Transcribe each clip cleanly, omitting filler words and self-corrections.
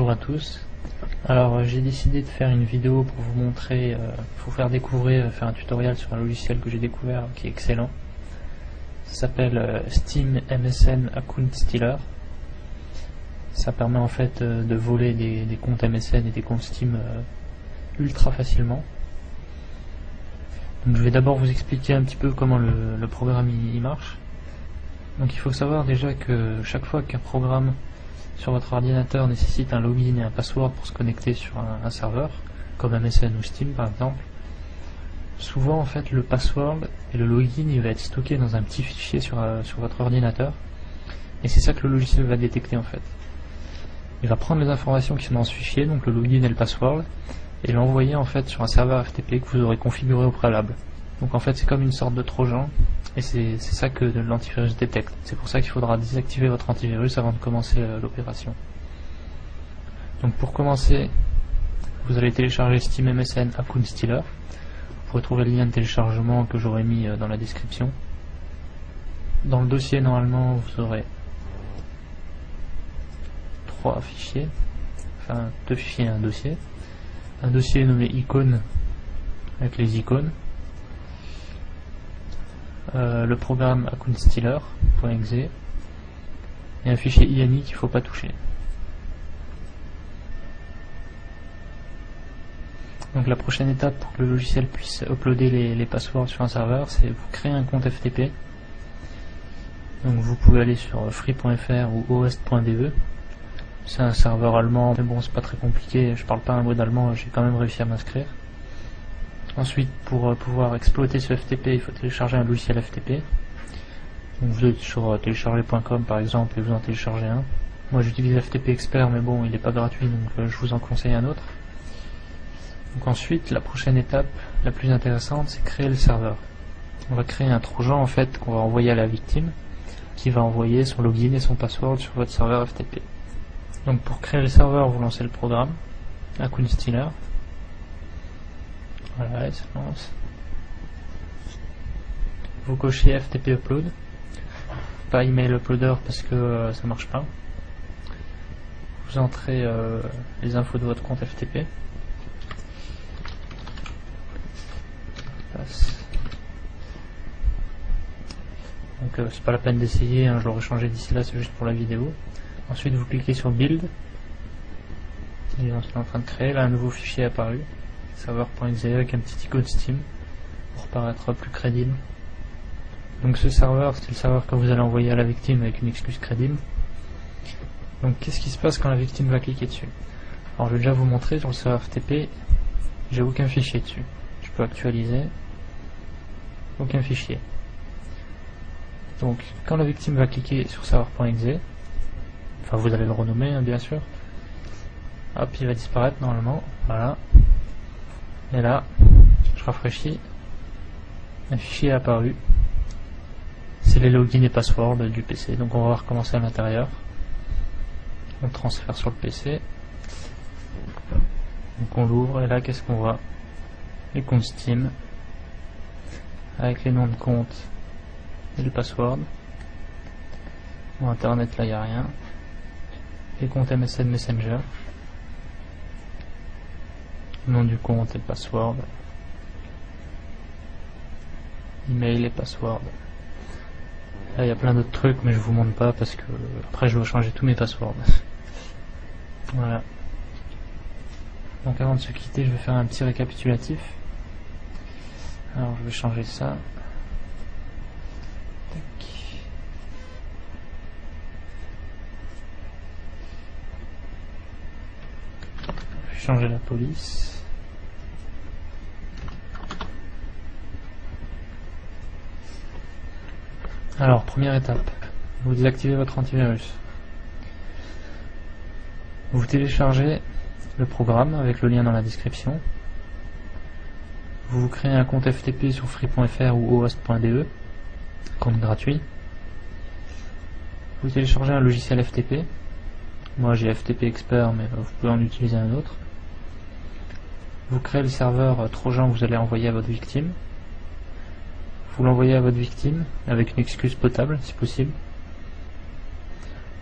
Bonjour à tous. Alors j'ai décidé de faire une vidéo pour vous montrer, pour vous faire découvrir, faire un tutoriel sur un logiciel que j'ai découvert qui est excellent. Ça s'appelle Steam MSN Account Stealer. Ça permet en fait de voler des comptes MSN et des comptes Steam ultra facilement. Donc je vais d'abord vous expliquer un petit peu comment le programme il marche. Donc il faut savoir déjà que chaque fois qu'un programme sur votre ordinateur nécessite un login et un password pour se connecter sur un serveur, comme MSN ou Steam par exemple, souvent en fait le password et le login il va être stocké dans un petit fichier sur votre ordinateur, et c'est ça que le logiciel va détecter en fait. Il va prendre les informations qui sont dans ce fichier, donc le login et le password, et l'envoyer en fait sur un serveur FTP que vous aurez configuré au préalable. Donc en fait c'est comme une sorte de trojan, et c'est ça que l'antivirus détecte. C'est pour ça qu'il faudra désactiver votre antivirus avant de commencer l'opération. Donc pour commencer, vous allez télécharger Steam MSN Account Stealer. Vous pourrez trouver le lien de téléchargement que j'aurai mis dans la description. Dans le dossier normalement vous aurez 3 fichiers, enfin 2 fichiers et un dossier. Un dossier nommé icônes avec les icônes. Le programme Account Stealer.exe et un fichier INI qu'il ne faut pas toucher. Donc la prochaine étape pour que le logiciel puisse uploader les passwords sur un serveur, c'est vous créer un compte FTP. Donc vous pouvez aller sur free.fr ou oest.de. C'est un serveur allemand, mais bon c'est pas très compliqué, je parle pas un mot d'allemand, j'ai quand même réussi à m'inscrire. Ensuite, pour pouvoir exploiter ce FTP, il faut télécharger un logiciel FTP. Donc vous êtes sur télécharger.com par exemple et vous en téléchargez un. Moi j'utilise FTP Expert, mais bon il n'est pas gratuit, donc je vous en conseille un autre. Donc ensuite, la prochaine étape, la plus intéressante, c'est créer le serveur. On va créer un trojan en fait qu'on va envoyer à la victime, qui va envoyer son login et son password sur votre serveur FTP. Donc pour créer le serveur, vous lancez le programme Account Stealer. Voilà, il se lance. Vous cochez FTP Upload, pas Email Uploader parce que ça marche pas. Vous entrez les infos de votre compte FTP. Donc c'est pas la peine d'essayer, hein, je l'aurais changé d'ici là, c'est juste pour la vidéo. Ensuite vous cliquez sur Build. Il est en train de créer, là un nouveau fichier est apparu. Serveur.exe avec un petit icône Steam pour paraître plus crédible. Donc ce serveur, c'est le serveur que vous allez envoyer à la victime avec une excuse crédible. Donc qu'est-ce qui se passe quand la victime va cliquer dessus? Alors je vais déjà vous montrer sur le serveur FTP, j'ai aucun fichier dessus. Je peux actualiser, aucun fichier. Donc quand la victime va cliquer sur serveur.exe, enfin vous allez le renommer hein, bien sûr, hop il va disparaître normalement, voilà. Et là, je rafraîchis, un fichier est apparu, c'est les logins et passwords du PC, donc on va recommencer à l'intérieur, on transfère sur le PC, donc on l'ouvre et là qu'est-ce qu'on voit? Les comptes Steam, avec les noms de compte et le password. Bon, internet là il n'y a rien, les comptes MSN Messenger, nom du compte et le password, email et password. Là il y a plein d'autres trucs mais je vous montre pas parce que après je dois changer tous mes passwords. Voilà. Donc avant de se quitter je vais faire un petit récapitulatif. Alors je vais changer ça. Tac. Je vais changer la police. Alors, première étape, vous désactivez votre antivirus. Vous téléchargez le programme avec le lien dans la description. Vous créez un compte FTP sur free.fr ou oast.de, compte gratuit. Vous téléchargez un logiciel FTP. Moi j'ai FTP Expert, mais vous pouvez en utiliser un autre. Vous créez le serveur trojan que vous allez envoyer à votre victime. Vous l'envoyez à votre victime avec une excuse potable si possible.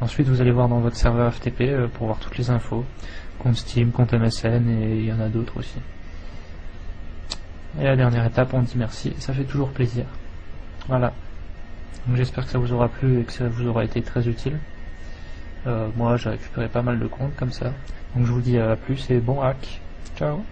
Ensuite vous allez voir dans votre serveur FTP pour voir toutes les infos, compte Steam, compte MSN et il y en a d'autres aussi. Et la dernière étape, on dit merci, ça fait toujours plaisir. Voilà. Donc j'espère que ça vous aura plu et que ça vous aura été très utile. Moi j'ai récupéré pas mal de comptes comme ça. Donc je vous dis à plus et bon hack. Ciao.